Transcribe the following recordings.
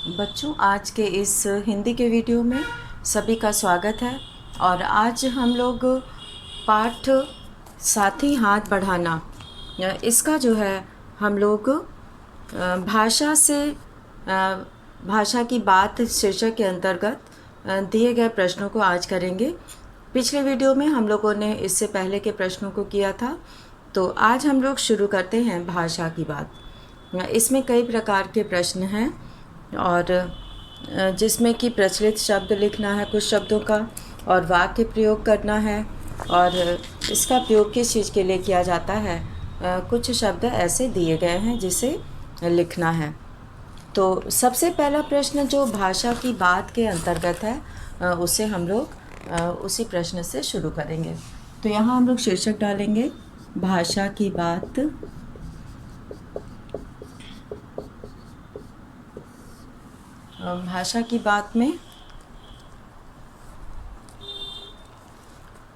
बच्चों, आज के इस हिंदी के वीडियो में सभी का स्वागत है। और आज हम लोग पाठ साथी हाथ बढ़ाना इसका जो है हम लोग भाषा से भाषा की बात शीर्षक के अंतर्गत दिए गए प्रश्नों को आज करेंगे। पिछले वीडियो में हम लोगों ने इससे पहले के प्रश्नों को किया था, तो आज हम लोग शुरू करते हैं भाषा की बात। इसमें कई प्रकार के प्रश्न हैं और जिसमें कि प्रचलित शब्द लिखना है कुछ शब्दों का, और वाक्य प्रयोग करना है, और इसका प्रयोग किस चीज़ के लिए किया जाता है। कुछ शब्द ऐसे दिए गए हैं जिसे लिखना है। तो सबसे पहला प्रश्न जो भाषा की बात के अंतर्गत है उसे हम लोग उसी प्रश्न से शुरू करेंगे। तो यहाँ हम लोग शीर्षक डालेंगे भाषा की बात। भाषा की बात में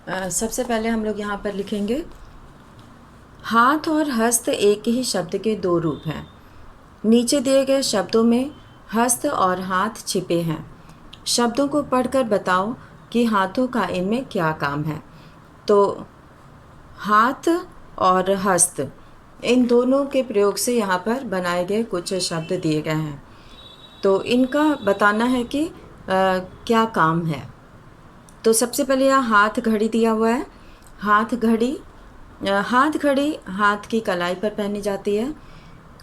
सबसे पहले हम लोग यहाँ पर लिखेंगे, हाथ और हस्त एक ही शब्द के दो रूप हैं। नीचे दिए गए शब्दों में हस्त और हाथ छिपे हैं। शब्दों को पढ़कर बताओ कि हाथों का इनमें क्या काम है। तो हाथ और हस्त इन दोनों के प्रयोग से यहाँ पर बनाए गए कुछ शब्द दिए गए हैं। तो इनका बताना है कि क्या काम है। तो सबसे पहले यहाँ हाथ घड़ी दिया हुआ है। हाथ घड़ी हाथ की कलाई पर पहनी जाती है।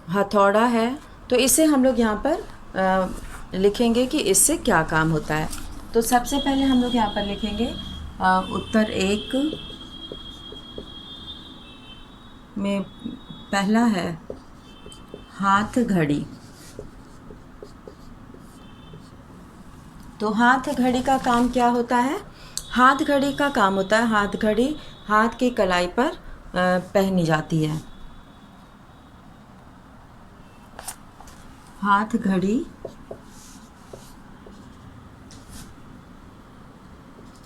हथौड़ा है, तो इसे हम लोग यहाँ पर लिखेंगे कि इससे क्या काम होता है। तो सबसे पहले हम लोग यहाँ पर लिखेंगे उत्तर एक में पहला है हाथ घड़ी। तो हाथ घड़ी का काम क्या होता है? हाथ घड़ी का काम होता है, हाथ घड़ी हाथ की कलाई पर पहनी जाती है। हाथ घड़ी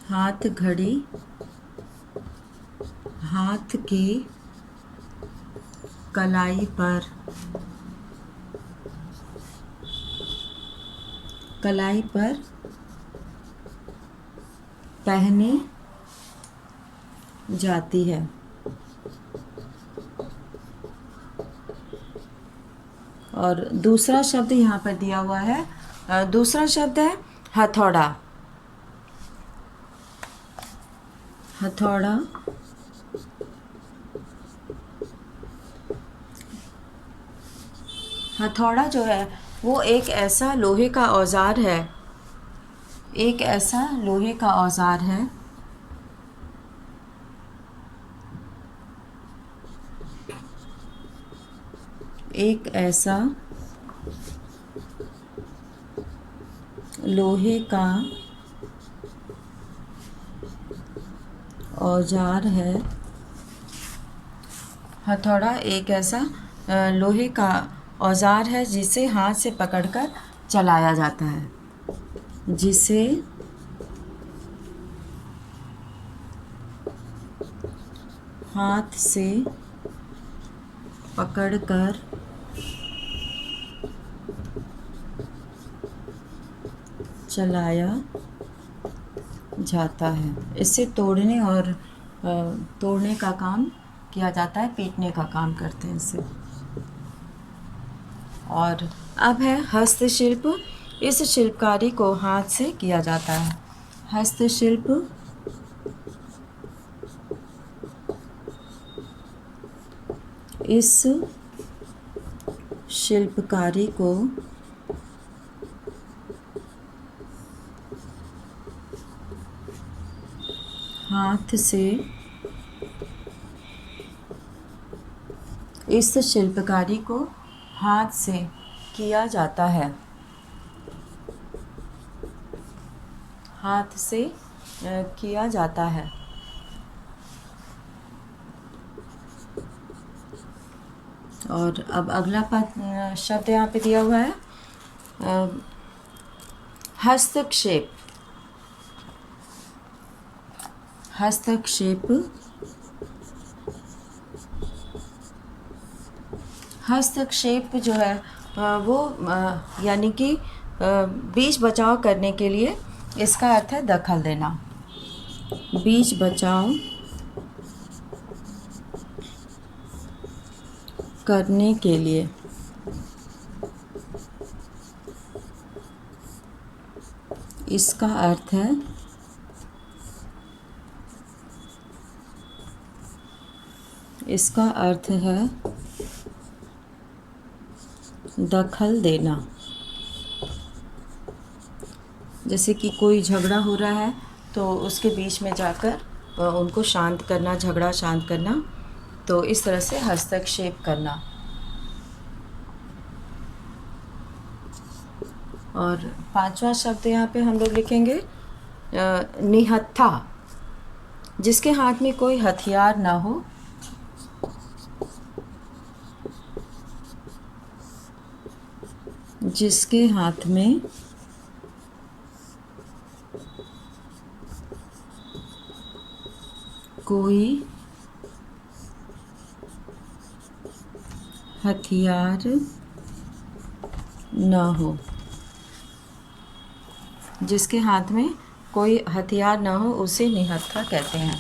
हाथ की कलाई पर पहनी जाती है। और दूसरा शब्द यहाँ पर दिया हुआ है, दूसरा शब्द है हथौड़ा। हथौड़ा जो है वो एक ऐसा लोहे का औजार है, एक ऐसा लोहे का औजार है। हथौड़ा एक ऐसा लोहे का औजार है जिसे हाथ से पकड़कर चलाया जाता है। जिसे हाथ से पकड़कर चलाया जाता है। इसे तोड़ने का काम किया जाता है, पीटने का काम करते हैं इसे। और अब है हस्तशिल्प। इस शिल्पकारी को हाथ से किया जाता है। हस्तशिल्प इस शिल्पकारी को हाथ से किया जाता है। हाथ से किया जाता है। और अब अगला शब्द यहाँ पे दिया हुआ है हस्तक्षेप। हस्तक्षेप जो है वो यानी कि बीच बचाव करने के लिए इसका अर्थ है दखल देना। बीच बचाव करने के लिए इसका अर्थ है दखल देना। जैसे कि कोई झगड़ा हो रहा है तो उसके बीच में जाकर उनको शांत करना, झगड़ा शांत करना, तो इस तरह से हस्तक्षेप करना। और 5वां शब्द यहाँ पे हम लोग लिखेंगे निहत्था, जिसके हाथ में कोई हथियार ना हो, जिसके हाथ में कोई हथियार ना हो, जिसके हाथ में कोई हथियार ना हो उसे निहत्था कहते हैं।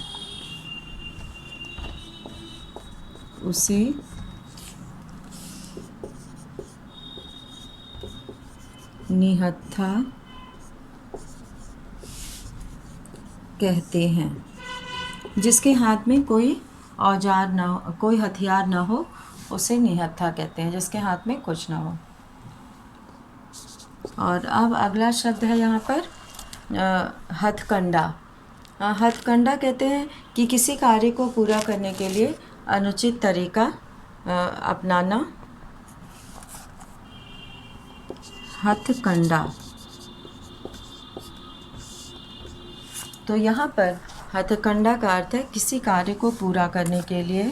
उसे निहत्था कहते हैं। जिसके हाथ में कोई औजार ना हो, कोई हथियार ना हो, उसे निहत्था कहते हैं, जिसके हाथ में कुछ ना हो। और अब अगला शब्द है यहाँ पर हथकंडा। हथकंडा कहते हैं कि किसी कार्य को पूरा करने के लिए अनुचित तरीका अपनाना। हथकंडा। तो यहाँ पर हथकंडा का अर्थ है किसी कार्य को पूरा करने के लिए,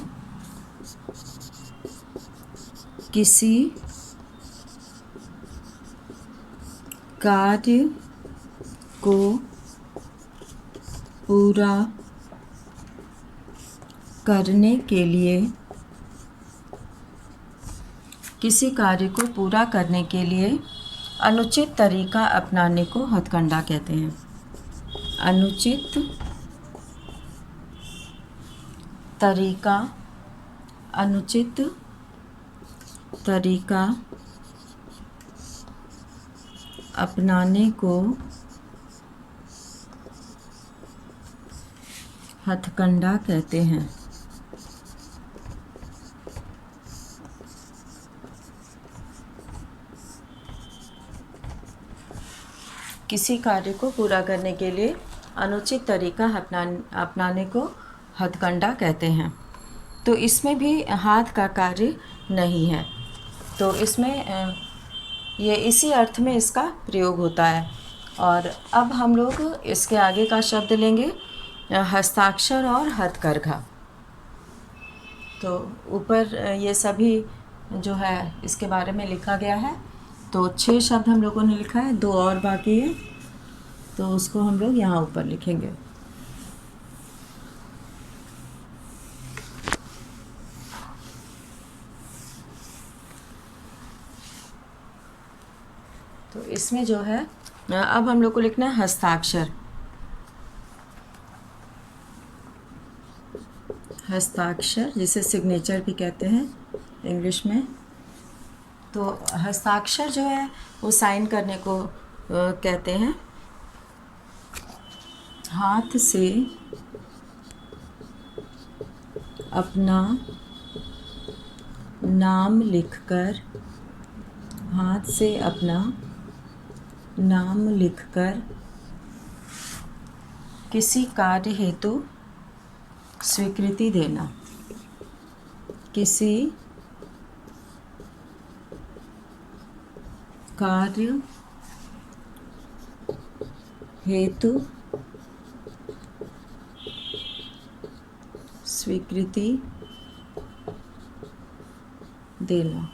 किसी कार्य को पूरा करने के लिए, किसी कार्य को पूरा करने के लिए अनुचित तरीका अपनाने को हथकंडा कहते हैं। अनुचित तरीका, अनुचित तरीका अपनाने को हथकंडा कहते हैं। किसी कार्य को पूरा करने के लिए अनुचित तरीका अपनाने को हथकंडा कहते हैं। तो इसमें भी हाथ का कार्य नहीं है, तो इसमें ये इसी अर्थ में इसका प्रयोग होता है। और अब हम लोग इसके आगे का शब्द लेंगे हस्ताक्षर और हथकरघा। तो ऊपर ये सभी जो है इसके बारे में लिखा गया है। तो 6 शब्द हम लोगों ने लिखा है, 2 और बाकी है, तो उसको हम लोग यहाँ ऊपर लिखेंगे। तो इसमें जो है अब हम लोग को लिखना है हस्ताक्षर। हस्ताक्षर जिसे सिग्नेचर भी कहते हैं इंग्लिश में। तो हस्ताक्षर जो है वो साइन करने को कहते हैं। हाथ से अपना नाम लिखकर, हाथ से अपना नाम लिखकर किसी कार्य हेतु स्वीकृति देना। किसी कार्य हेतु स्वीकृति देना।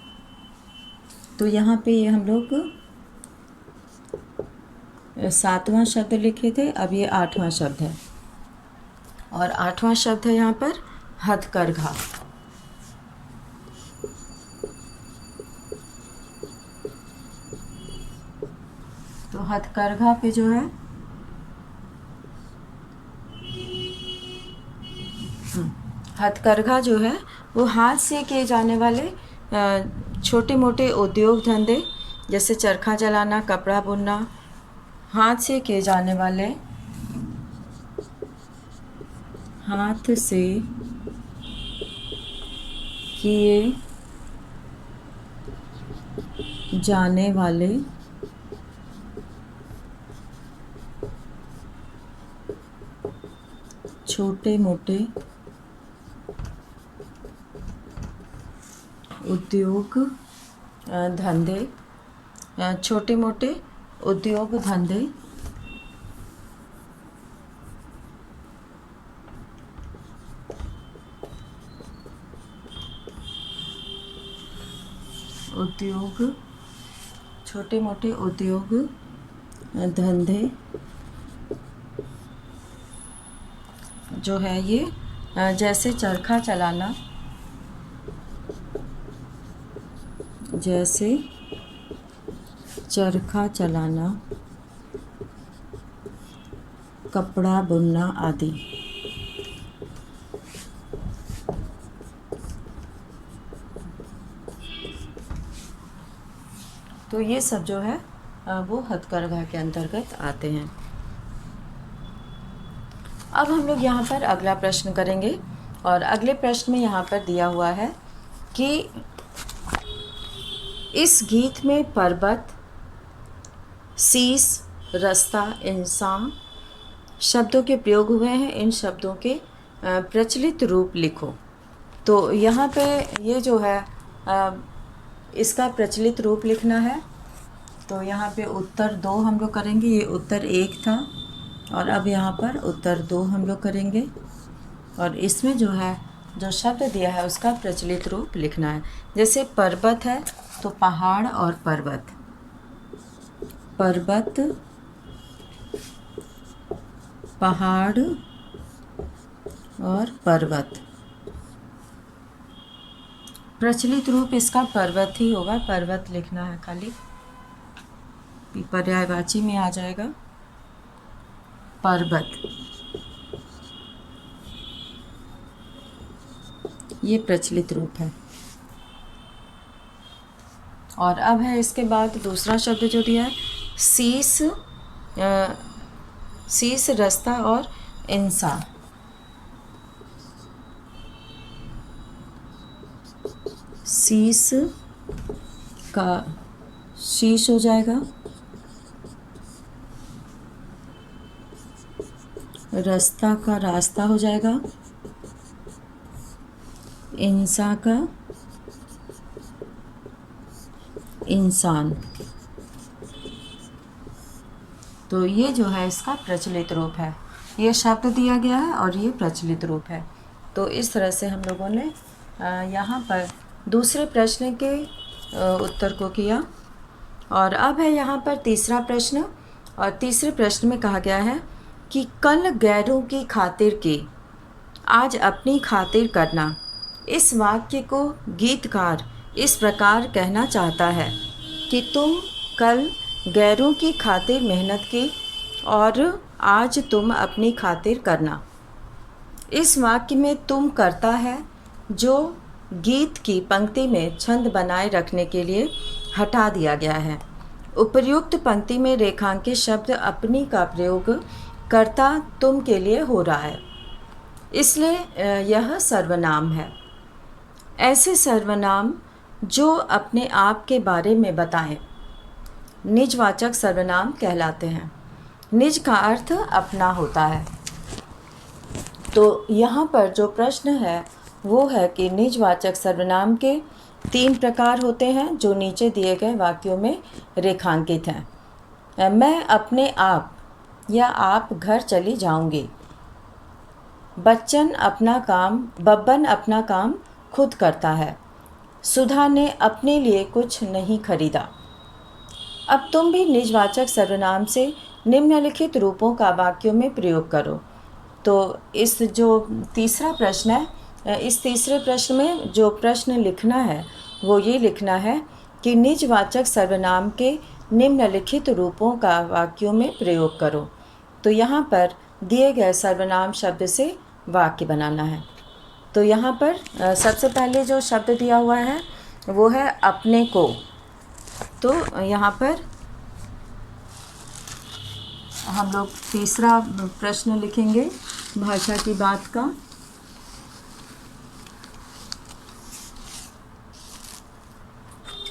तो यहाँ पे ये हम लोग 7वां शब्द लिखे थे, अब ये 8वां शब्द है। और 8वां शब्द है यहाँ पर हथकरघा। तो हथकरघा पे जो है हथकरघा जो है वो हाथ से किए जाने वाले छोटे मोटे उद्योग धंधे, जैसे चरखा चलाना, कपड़ा बुनना, हाथ से किए जाने वाले, हाथ से किए जाने वाले छोटे मोटे उद्योग धंधे, छोटे मोटे उद्योग धंधे छोटे मोटे उद्योग धंधे जो है ये जैसे चरखा चलाना, कपड़ा बुनना आदि। तो ये सब जो है वो हथकरघा के अंतर्गत आते हैं। अब हम लोग यहाँ पर अगला प्रश्न करेंगे, और अगले प्रश्न में यहाँ पर दिया हुआ है कि इस गीत में पर्वत, शीश, रास्ता, इंसान शब्दों के प्रयोग हुए हैं। इन शब्दों के प्रचलित रूप लिखो। तो यहाँ पे ये जो है इसका प्रचलित रूप लिखना है। तो यहाँ पे उत्तर 2 हम लोग करेंगे। ये उत्तर 1 था और अब यहाँ पर उत्तर 2 हम लोग करेंगे, और इसमें जो है जो शब्द दिया है उसका प्रचलित रूप लिखना है। जैसे पर्वत है तो पहाड़ और पर्वत, पर्वत, पहाड़ और पर्वत। प्रचलित रूप इसका पर्वत ही होगा, पर्वत लिखना है खाली, पर्यायवाची में आ जाएगा पर्वत। ये प्रचलित रूप है। और अब है इसके बाद दूसरा शब्द जो दिया है, शीश, शीश, रास्ता और इंसान। शीश का शीश हो जाएगा, रास्ता का रास्ता हो जाएगा, इंसान का इंसान। तो ये जो है इसका प्रचलित रूप है। ये शब्द दिया गया है और ये प्रचलित रूप है। तो इस तरह से हम लोगों ने यहाँ पर दूसरे प्रश्न के उत्तर को किया। और अब है यहाँ पर तीसरा प्रश्न, और तीसरे प्रश्न में कहा गया है कि कल गैरों की खातिर की, आज अपनी खातिर करना। इस वाक्य को गीतकार इस प्रकार कहना चाहता है कि तुम कल गैरों की खातिर मेहनत की और आज तुम अपनी खातिर करना। इस वाक्य में तुम करता है जो गीत की पंक्ति में छंद बनाए रखने के लिए हटा दिया गया है। उपर्युक्त पंक्ति में रेखांकित शब्द अपनी का प्रयोग कर्ता तुम के लिए हो रहा है, इसलिए यह सर्वनाम है। ऐसे सर्वनाम जो अपने आप के बारे में बताएं निजवाचक सर्वनाम कहलाते हैं। निज का अर्थ अपना होता है। तो यहाँ पर जो प्रश्न है वो है कि निजवाचक सर्वनाम के 3 प्रकार होते हैं जो नीचे दिए गए वाक्यों में रेखांकित हैं। मैं अपने आप या आप घर चली जाऊंगी। बब्बन अपना काम खुद करता है। सुधा ने अपने लिए कुछ नहीं खरीदा। अब तुम भी निजवाचक सर्वनाम से निम्नलिखित रूपों का वाक्यों में प्रयोग करो। तो इस जो तीसरा प्रश्न है, इस तीसरे प्रश्न में जो प्रश्न लिखना है वो ये लिखना है कि निजवाचक सर्वनाम के निम्नलिखित रूपों का वाक्यों में प्रयोग करो। तो यहाँ पर दिए गए सर्वनाम शब्द से वाक्य बनाना है। तो यहाँ पर सबसे पहले जो शब्द दिया हुआ है वो है अपने को। तो यहाँ पर हम लोग तीसरा प्रश्न लिखेंगे भाषा की बात का।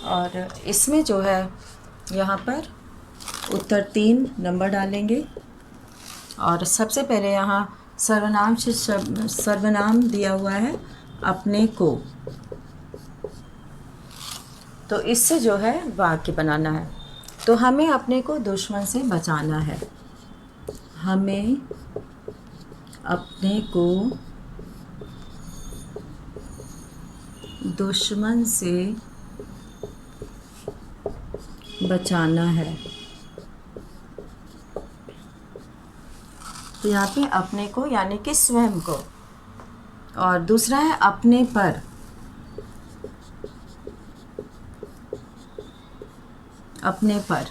और इसमें जो है यहाँ पर उत्तर 3 नंबर डालेंगे। और सबसे पहले यहाँ सर्वनाम दिया हुआ है अपने को। तो इससे जो है वाक्य बनाना है। तो हमें अपने को दुश्मन से बचाना है। हमें अपने को दुश्मन से बचाना है। तो यहाँ पे अपने को यानी कि स्वयं को। और दूसरा है अपने पर। अपने पर,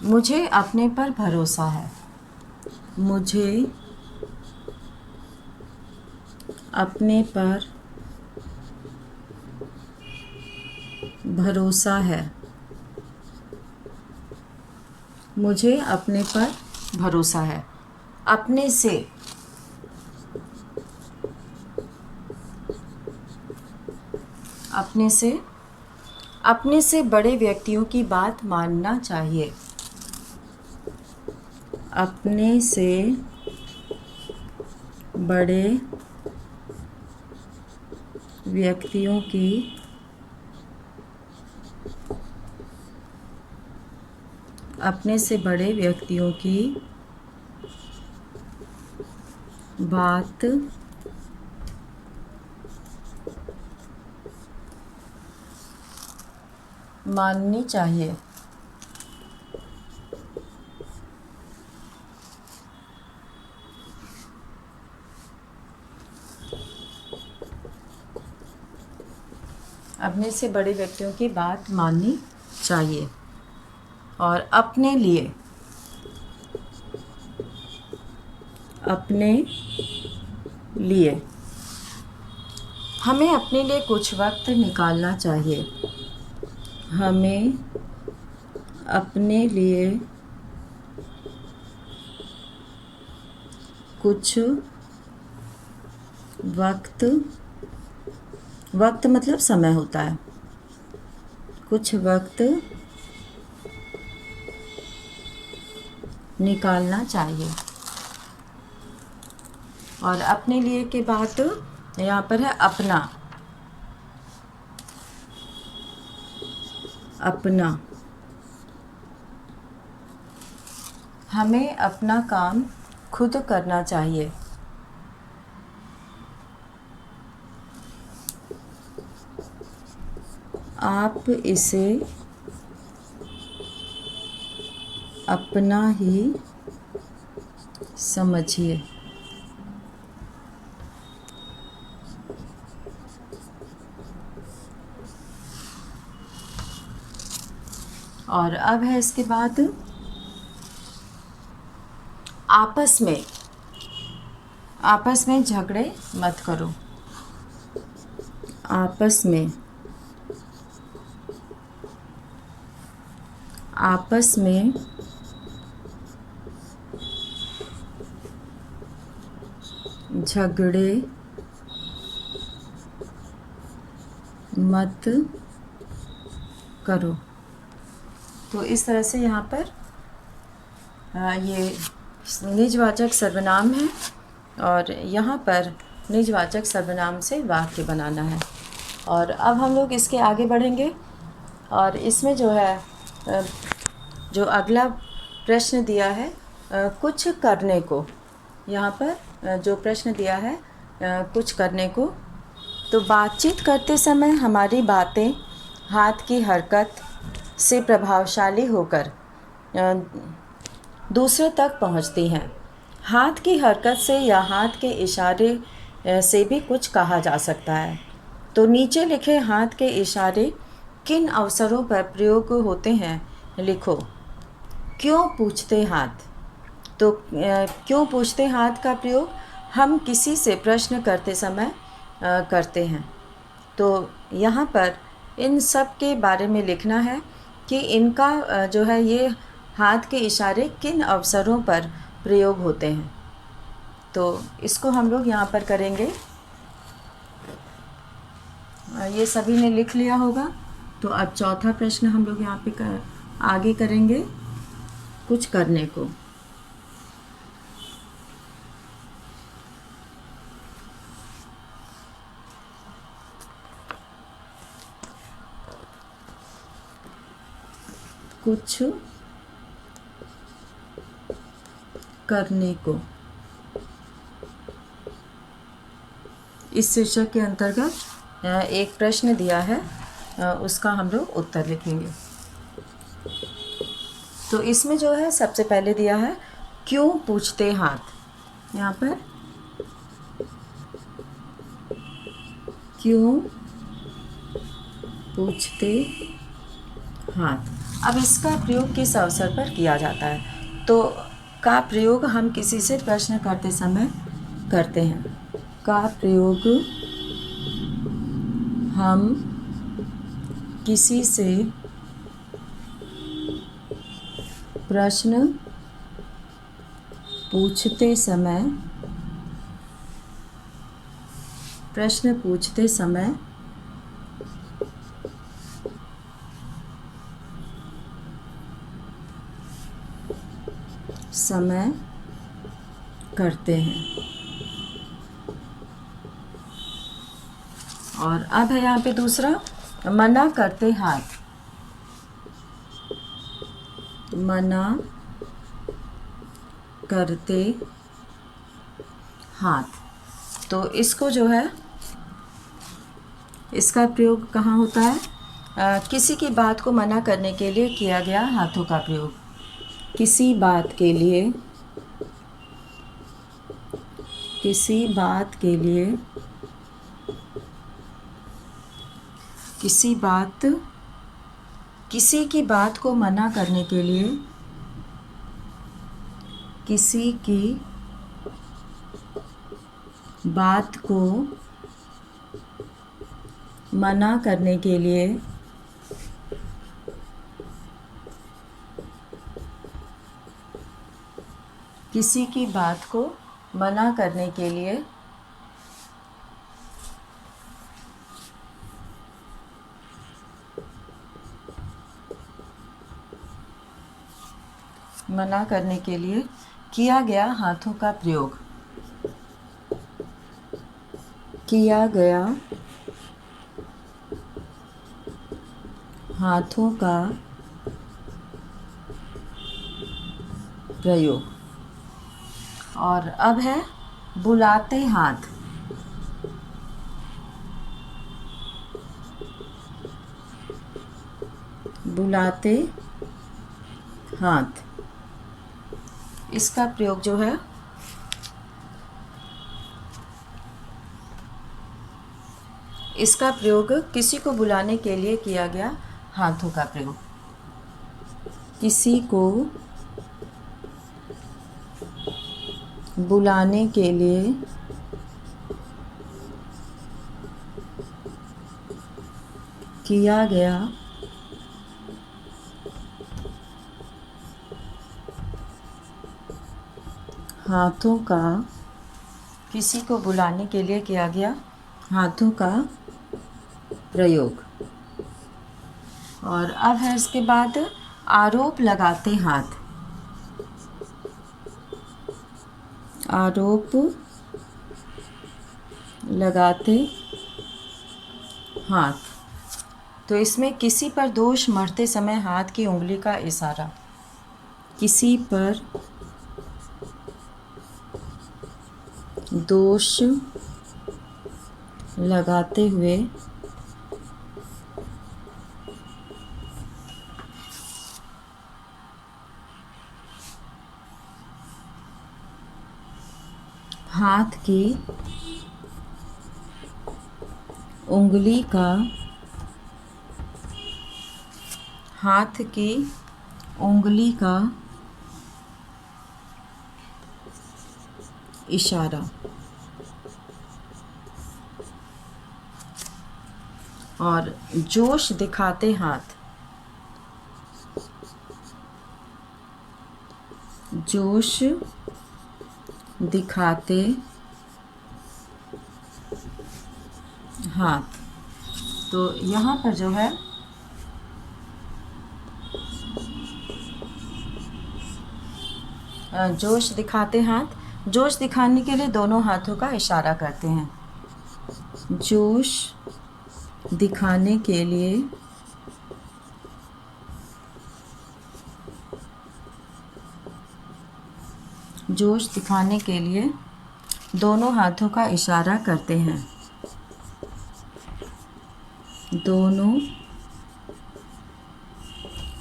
मुझे अपने पर भरोसा है। मुझे अपने पर भरोसा है। मुझे अपने पर भरोसा है। अपने से, अपने से, अपने से बड़े व्यक्तियों की बात मानना चाहिए। अपने से बड़े व्यक्तियों की अपने से बड़े व्यक्तियों की बात माननी चाहिए। अपने से बड़े व्यक्तियों की बात माननी चाहिए। और अपने लिए, अपने लिए, हमें अपने लिए कुछ वक्त निकालना चाहिए। हमें अपने लिए कुछ वक्त मतलब समय होता है। कुछ वक्त निकालना चाहिए। और अपने लिए के बाद यहाँ पर है अपना। अपना, हमें अपना काम खुद करना चाहिए। आप इसे अपना ही समझिए। और अब है इसके बाद आपस में झगड़े मत करो। आपस में झगड़े मत करो। तो इस तरह से यहाँ पर ये निजवाचक सर्वनाम है और यहाँ पर निजवाचक सर्वनाम से वाक्य बनाना है। और अब हम लोग इसके आगे बढ़ेंगे और इसमें जो है जो अगला प्रश्न दिया है कुछ करने को। यहाँ पर जो प्रश्न दिया है कुछ करने को, तो बातचीत करते समय हमारी बातें हाथ की हरकत से प्रभावशाली होकर दूसरे तक पहुंचती हैं। हाथ की हरकत से या हाथ के इशारे से भी कुछ कहा जा सकता है। तो नीचे लिखे हाथ के इशारे किन अवसरों पर प्रयोग होते हैं लिखो। क्यों पूछते हाथ? तो क्यों पूछते हाथ का प्रयोग हम किसी से प्रश्न करते समय करते हैं। तो यहाँ पर इन सब के बारे में लिखना है कि इनका जो है ये हाथ के इशारे किन अवसरों पर प्रयोग होते हैं। तो इसको हम लोग यहाँ पर करेंगे। ये सभी ने लिख लिया होगा। तो अब चौथा प्रश्न हम लोग यहाँ पे आगे करेंगे कुछ करने को। कुछ करने को, इस शीर्षक के अंतर्गत एक प्रश्न दिया है, उसका हम लोग उत्तर लिखेंगे। तो इसमें जो है सबसे पहले दिया है क्यों पूछते हाथ। यहाँ पर क्यों पूछते हाथ। अब इसका प्रयोग किस अवसर पर किया जाता है? तो का प्रयोग हम किसी से प्रश्न करते समय करते हैं। का प्रयोग हम किसी से प्रश्न पूछते समय करते हैं। और अब है यहाँ पे दूसरा, मना करते हाथ। मना करते हाथ। तो इसको जो है, इसका प्रयोग कहाँ होता है? किसी की बात को मना करने के लिए किया गया हाथों का प्रयोग। किसी बात के लिए किसी की बात को मना करने के लिए, किसी की बात को मना करने के लिए किसी की बात को मना करने के लिए किया गया हाथों का प्रयोग। किया गया हाथों का प्रयोग। और अब है बुलाते हाथ। बुलाते हाथ। इसका प्रयोग जो है, इसका प्रयोग किसी को बुलाने के लिए किया गया हाथों का प्रयोग। किसी को बुलाने के लिए किया गया हाथों का, किसी को बुलाने के लिए किया गया हाथों का प्रयोग। और अब है इसके बाद आरोप लगाते हाथ। आरोप लगाते हाथ। तो इसमें किसी पर दोष मढ़ते समय हाथ की उंगली का इशारा। किसी पर दोष लगाते हुए हाथ की उंगली का, हाथ की उंगली का इशारा और जोश दिखाते हाथ, जोश दिखाते हाथ। तो यहाँ पर जो है जोश दिखाते हाथ, जोश दिखाने के लिए दोनों हाथों का इशारा करते हैं। जोश दिखाने के लिए जोश दिखाने के लिए दोनों हाथों का इशारा करते हैं। दोनों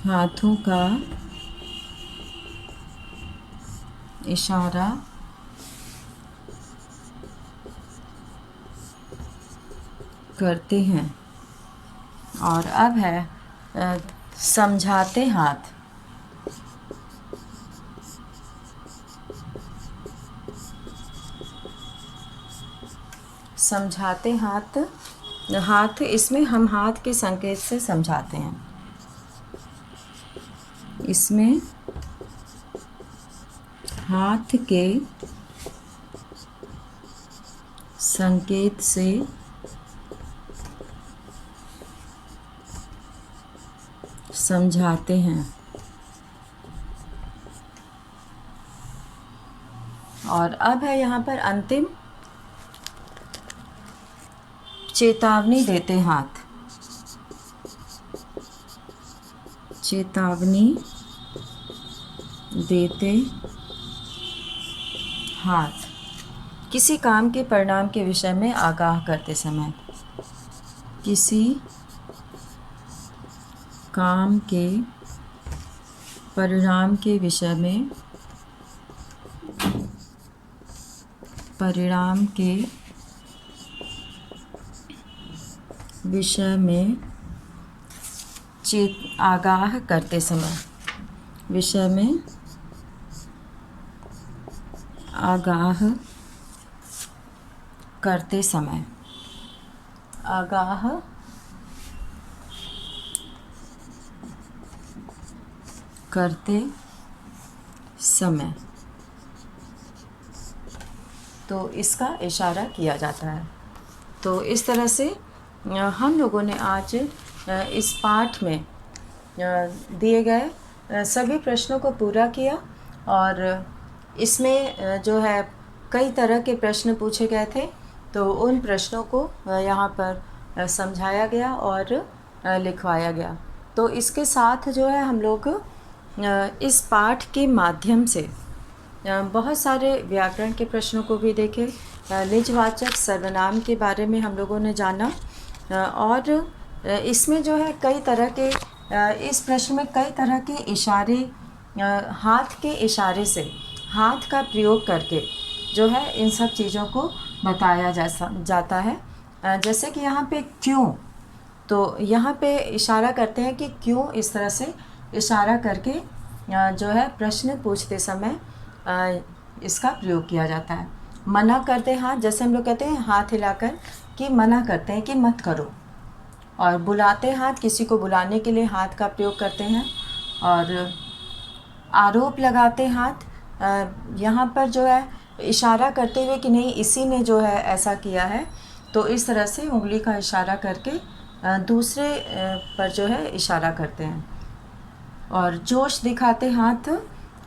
हाथों का इशारा करते हैं। और अब है समझाते हाथ। समझाते हाथ, हाथ इसमें हम हाथ के संकेत से समझाते हैं। इसमें हाथ के संकेत से समझाते हैं। और अब है यहाँ पर अंतिम, चेतावनी देते हाथ। चेतावनी देते हाथ, किसी काम के परिणाम के विषय में आगाह करते समय। किसी काम के परिणाम के विषय में, परिणाम के विषय में आगाह करते समय। विषय में आगाह करते समय। आगाह करते समय। तो इसका इशारा किया जाता है। तो इस तरह से हम लोगों ने आज इस पाठ में दिए गए सभी प्रश्नों को पूरा किया। और इसमें जो है कई तरह के प्रश्न पूछे गए थे, तो उन प्रश्नों को यहाँ पर समझाया गया और लिखवाया गया। तो इसके साथ जो है हम लोग इस पाठ के माध्यम से बहुत सारे व्याकरण के प्रश्नों को भी देखे, निजवाचक सर्वनाम के बारे में हम लोगों ने जाना। और इसमें जो है कई तरह के इस प्रश्न में कई तरह के इशारे, हाथ के इशारे से, हाथ का प्रयोग करके जो है इन सब चीज़ों को बताया जाता है। जैसे कि यहाँ पे क्यों, तो यहाँ पे इशारा करते हैं कि क्यों इस तरह से इशारा करके जो है प्रश्न पूछते समय इसका प्रयोग किया जाता है। मना करते हाथ, जैसे हम लोग कहते हैं हाथ हिलाकर कि मना करते हैं कि मत करो। और बुलाते हाथ, किसी को बुलाने के लिए हाथ का प्रयोग करते हैं। और आरोप लगाते हाथ, यहाँ पर जो है इशारा करते हुए कि नहीं इसी ने जो है ऐसा किया है, तो इस तरह से उंगली का इशारा करके दूसरे पर जो है इशारा करते हैं। और जोश दिखाते हाथ,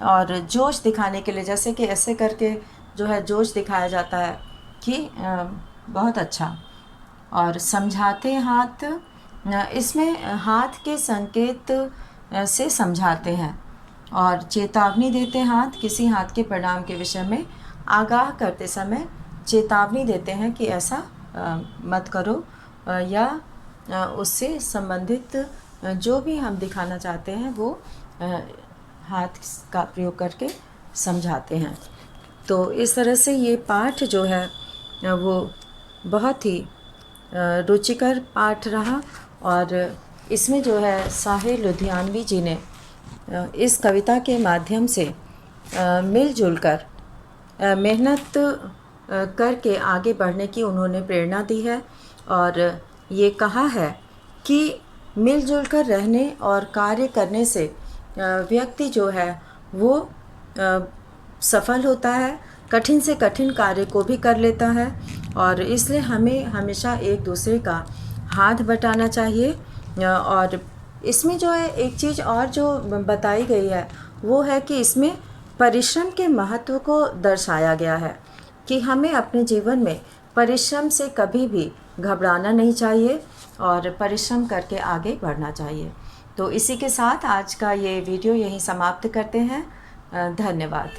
और जोश दिखाने के लिए जैसे कि ऐसे करके जो है जोश दिखाया जाता है कि बहुत अच्छा। और समझाते हाथ, इसमें हाथ के संकेत से समझाते हैं। और चेतावनी देते हाथ, किसी हाथ के परिणाम के विषय में आगाह करते समय चेतावनी देते हैं कि ऐसा मत करो, या उससे संबंधित जो भी हम दिखाना चाहते हैं वो हाथ का प्रयोग करके समझाते हैं। तो इस तरह से ये पाठ जो है वो बहुत ही रुचिकर पाठ रहा। और इसमें जो है साहिर लुधियानवी जी ने इस कविता के माध्यम से मिलजुल कर मेहनत करके आगे बढ़ने की उन्होंने प्रेरणा दी है और ये कहा है कि मिलजुल कर रहने और कार्य करने से व्यक्ति जो है वो सफल होता है, कठिन से कठिन कार्य को भी कर लेता है और इसलिए हमें हमेशा एक दूसरे का हाथ बटाना चाहिए। और इसमें जो है एक चीज़ और जो बताई गई है वो है कि इसमें परिश्रम के महत्व को दर्शाया गया है कि हमें अपने जीवन में परिश्रम से कभी भी घबराना नहीं चाहिए और परिश्रम करके आगे बढ़ना चाहिए। तो इसी के साथ आज का ये वीडियो यहीं समाप्त करते हैं। धन्यवाद।